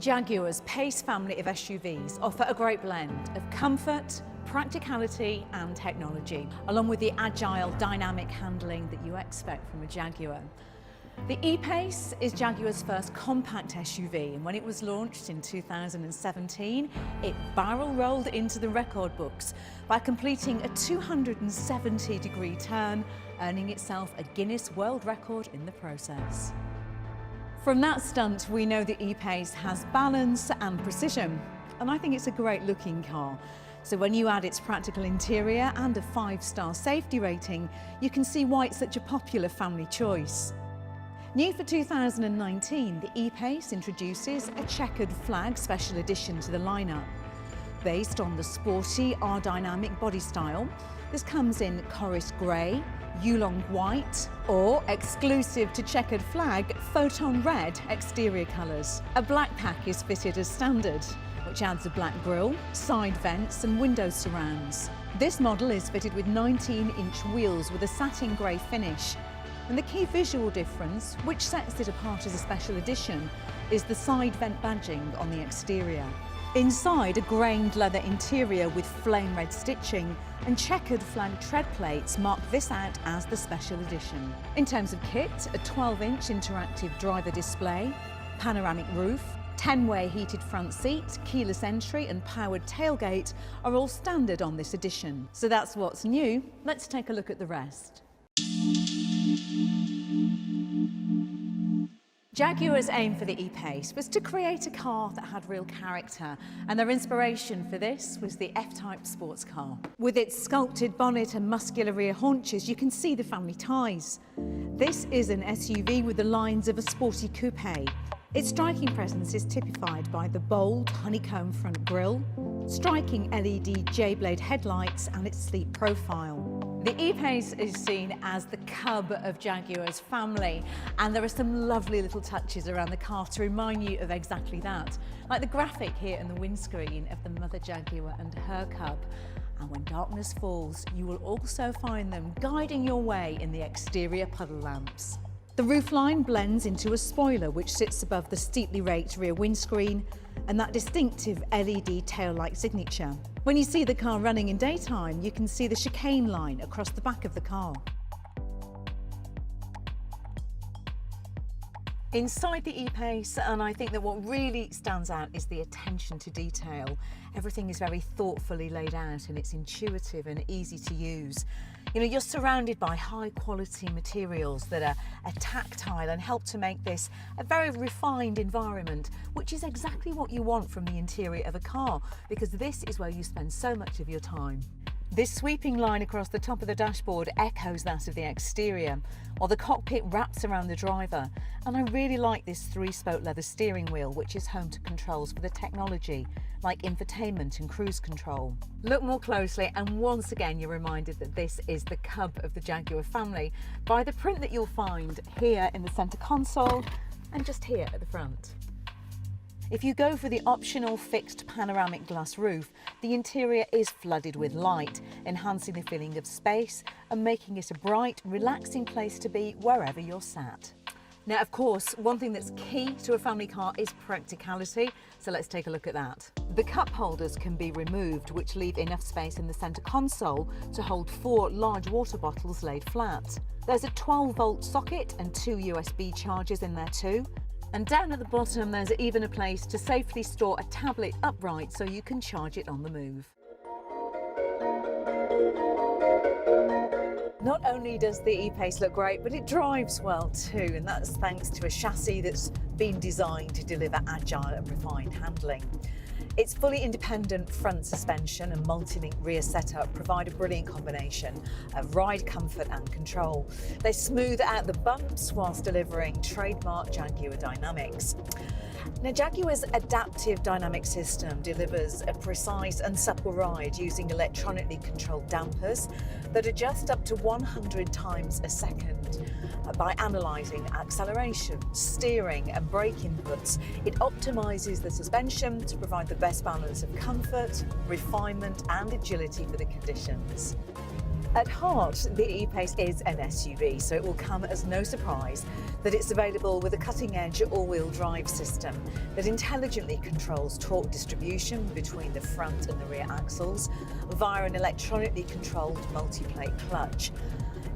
Jaguar's PACE family of SUVs offer a great blend of comfort, practicality and technology, along with the agile, dynamic handling that you expect from a Jaguar. The E-PACE is Jaguar's first compact SUV, and when it was launched in 2017, it barrel rolled into the record books by completing a 270-degree turn, earning itself a Guinness World Record in the process. From that stunt, we know the E-PACE has balance and precision, and I think it's a great looking car. So when you add its practical interior and a 5-star safety rating, you can see why it's such a popular family choice. New for 2019, the E-PACE introduces a Checkered Flag Special Edition to the lineup. Based on the sporty, R-dynamic body style, this comes in Chorus Grey, Yulong White, or exclusive to Checkered Flag, Photon Red exterior colours. A black pack is fitted as standard, which adds a black grille, side vents and window surrounds. This model is fitted with 19-inch wheels with a satin grey finish. And the key visual difference, which sets it apart as a special edition, is the side vent badging on the exterior. Inside, a grained leather interior with flame red stitching and checkered flag tread plates mark this out as the special edition. In terms of kit, a 12-inch interactive driver display, panoramic roof, 10-way heated front seat, keyless entry and powered tailgate are all standard on this edition. So that's what's new. Let's take a look at the rest. Jaguar's aim for the E-PACE was to create a car that had real character, and their inspiration for this was the F-Type sports car. With its sculpted bonnet and muscular rear haunches, you can see the family ties. This is an SUV with the lines of a sporty coupe. Its striking presence is typified by the bold honeycomb front grille, striking LED J-blade headlights and its sleek profile. The E-PACE is seen as the cub of Jaguar's family, and there are some lovely little touches around the car to remind you of exactly that, like the graphic here in the windscreen of the mother Jaguar and her cub. And when darkness falls, you will also find them guiding your way in the exterior puddle lamps. The roofline blends into a spoiler which sits above the steeply raked rear windscreen and that distinctive LED tail-light signature. When you see the car running in daytime, you can see the chicane line across the back of the car. Inside the E-PACE, and I think that what really stands out is the attention to detail. Everything is very thoughtfully laid out and it's intuitive and easy to use. You know, you're surrounded by high quality materials that are tactile and help to make this a very refined environment, which is exactly what you want from the interior of a car, because this is where you spend so much of your time. This sweeping line across the top of the dashboard echoes that of the exterior, while the cockpit wraps around the driver. And I really like this 3-spoke leather steering wheel, which is home to controls for the technology, like infotainment and cruise control. Look more closely and once again you're reminded that this is the cub of the Jaguar family by the print that you'll find here in the centre console and just here at the front. If you go for the optional fixed panoramic glass roof, the interior is flooded with light, enhancing the feeling of space and making it a bright, relaxing place to be wherever you're sat. Now, of course, one thing that's key to a family car is practicality, so let's take a look at that. The cup holders can be removed, which leave enough space in the centre console to hold 4 large water bottles laid flat. There's a 12-volt socket and 2 USB chargers in there too. And down at the bottom, there's even a place to safely store a tablet upright so you can charge it on the move. Not only does the E-PACE look great, but it drives well too, and that's thanks to a chassis that's been designed to deliver agile and refined handling. Its fully independent front suspension and multi-link rear setup provide a brilliant combination of ride comfort and control. They smooth out the bumps whilst delivering trademark Jaguar dynamics. Now, Jaguar's adaptive dynamic system delivers a precise and supple ride using electronically controlled dampers that adjust up to 100 times a second. By analysing acceleration, steering and brake inputs, it optimises the suspension to provide the best balance of comfort, refinement and agility for the conditions. At heart, the E-PACE is an SUV, so it will come as no surprise that it's available with a cutting-edge all-wheel drive system that intelligently controls torque distribution between the front and the rear axles via an electronically controlled multi-plate clutch.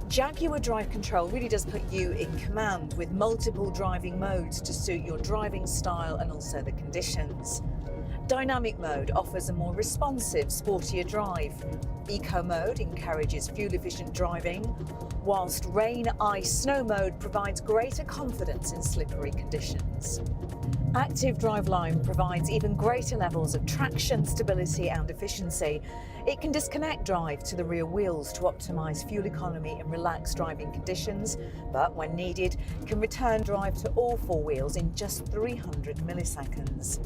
Jaguar Drive Control really does put you in command with multiple driving modes to suit your driving style and also the conditions. Dynamic mode offers a more responsive, sportier drive. Eco mode encourages fuel-efficient driving, whilst rain, ice, snow mode provides greater confidence in slippery conditions. Active Driveline provides even greater levels of traction, stability and efficiency. It can disconnect drive to the rear wheels to optimise fuel economy and relaxed driving conditions, but when needed, can return drive to all four wheels in just 300 milliseconds.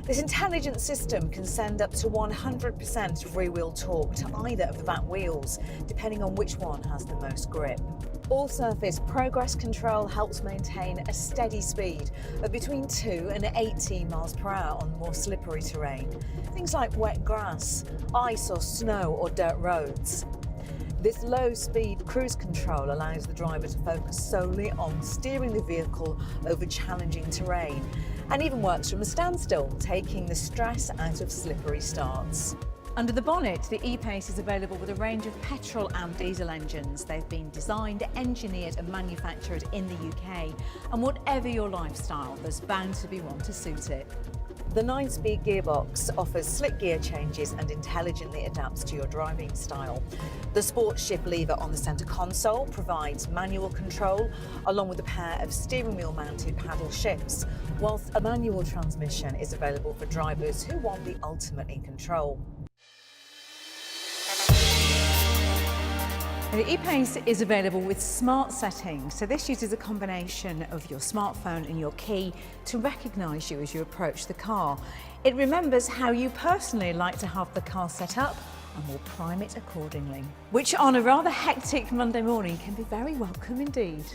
This intelligent system can send up to 100% of rear-wheel torque to either of the back wheels, depending on which one has the most grip. All-surface progress control helps maintain a steady speed of between 2 and 18 miles per hour on more slippery terrain, things like wet grass, ice or snow or dirt roads. This low-speed cruise control allows the driver to focus solely on steering the vehicle over challenging terrain, and even works from a standstill, taking the stress out of slippery starts. Under the bonnet, the E-PACE is available with a range of petrol and diesel engines. They've been designed, engineered and manufactured in the UK, and whatever your lifestyle, there's bound to be one to suit it. The 9-speed gearbox offers slick gear changes and intelligently adapts to your driving style. The sports shift lever on the centre console provides manual control, along with a pair of steering wheel mounted paddle shifts, whilst a manual transmission is available for drivers who want the ultimate in control. The E-PACE is available with smart settings, so this uses a combination of your smartphone and your key to recognise you as you approach the car. It remembers how you personally like to have the car set up and will prime it accordingly, which on a rather hectic Monday morning can be very welcome indeed.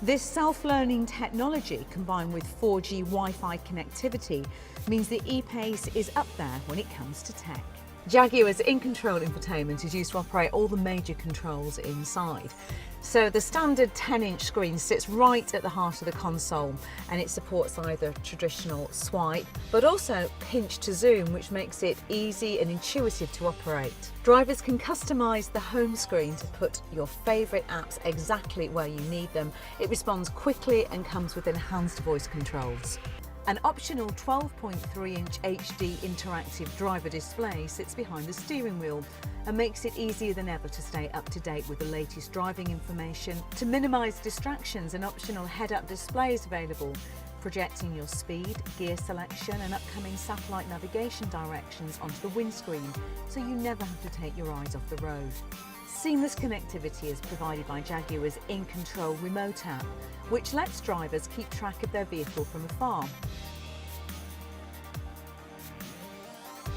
This self-learning technology combined with 4G Wi-Fi connectivity means the E-PACE is up there when it comes to tech. Jaguar's in-control infotainment is used to operate all the major controls inside. So the standard 10-inch screen sits right at the heart of the console, and it supports either traditional swipe but also pinch to zoom, which makes it easy and intuitive to operate. Drivers can customise the home screen to put your favourite apps exactly where you need them. It responds quickly and comes with enhanced voice controls. An optional 12.3-inch HD interactive driver display sits behind the steering wheel and makes it easier than ever to stay up to date with the latest driving information. To minimise distractions, an optional head-up display is available, projecting your speed, gear selection and upcoming satellite navigation directions onto the windscreen, so you never have to take your eyes off the road. Seamless connectivity is provided by Jaguar's in-control remote app, which lets drivers keep track of their vehicle from afar.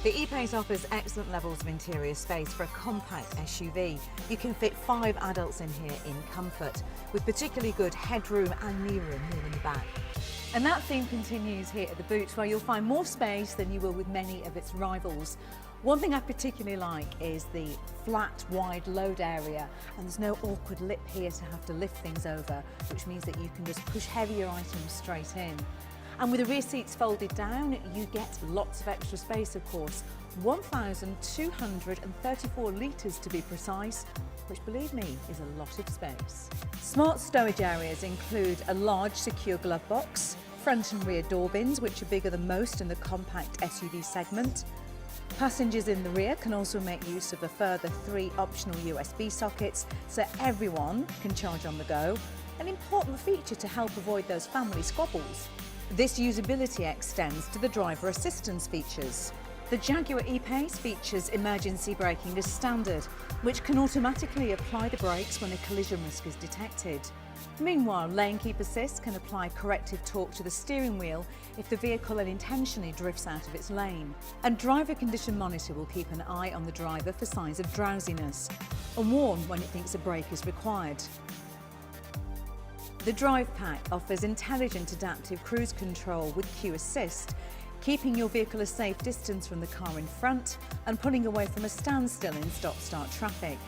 The E-PACE offers excellent levels of interior space for a compact SUV. You can fit 5 adults in here in comfort, with particularly good headroom and knee room here in the back. And that theme continues here at the boot, where you'll find more space than you will with many of its rivals. One thing I particularly like is the flat, wide load area, and there's no awkward lip here to have to lift things over, which means that you can just push heavier items straight in. And with the rear seats folded down, you get lots of extra space, of course. 1,234 litres to be precise, which, believe me, is a lot of space. Smart stowage areas include a large secure glove box, front and rear door bins, which are bigger than most in the compact SUV segment. Passengers in the rear can also make use of a further 3 optional USB sockets, so everyone can charge on the go, an important feature to help avoid those family squabbles. This usability extends to the driver assistance features. The Jaguar E-PACE features emergency braking as standard, which can automatically apply the brakes when a collision risk is detected. Meanwhile, Lane Keep Assist can apply corrective torque to the steering wheel if the vehicle unintentionally drifts out of its lane. And Driver Condition Monitor will keep an eye on the driver for signs of drowsiness and warn when it thinks a brake is required. The Drive Pack offers intelligent adaptive cruise control with Q Assist. keeping your vehicle a safe distance from the car in front and pulling away from a standstill in stop-start traffic.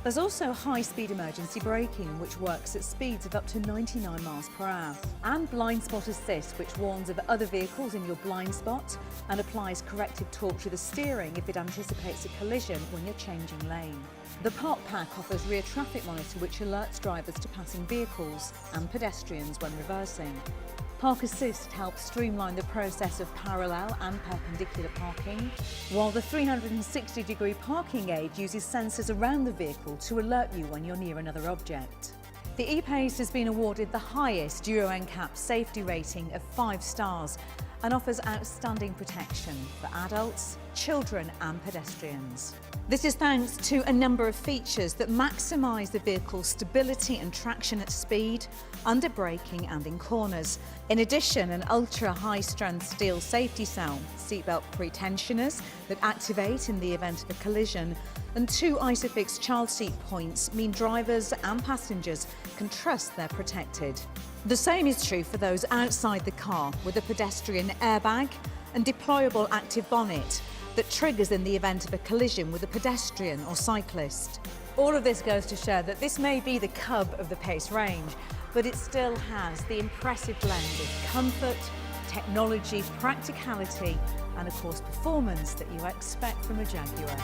There's also high-speed emergency braking, which works at speeds of up to 99 miles per hour, and blind spot assist, which warns of other vehicles in your blind spot and applies corrective torque to the steering if it anticipates a collision when you're changing lane. The Park Pack offers rear traffic monitor, which alerts drivers to passing vehicles and pedestrians when reversing. Park Assist helps streamline the process of parallel and perpendicular parking, while the 360-degree parking aid uses sensors around the vehicle to alert you when you're near another object. The E-PACE has been awarded the highest Euro NCAP safety rating of 5 stars and offers outstanding protection for adults, children and pedestrians. This is thanks to a number of features that maximise the vehicle's stability and traction at speed, under braking and in corners. In addition, an ultra-high-strength steel safety cell, seatbelt pre-tensioners that activate in the event of a collision, and 2 ISOFIX child seat points mean drivers and passengers can trust they're protected. The same is true for those outside the car, with a pedestrian airbag and deployable active bonnet that triggers in the event of a collision with a pedestrian or cyclist. All of this goes to show that this may be the cub of the PACE range, but it still has the impressive blend of comfort, technology, practicality, and of course performance that you expect from a Jaguar.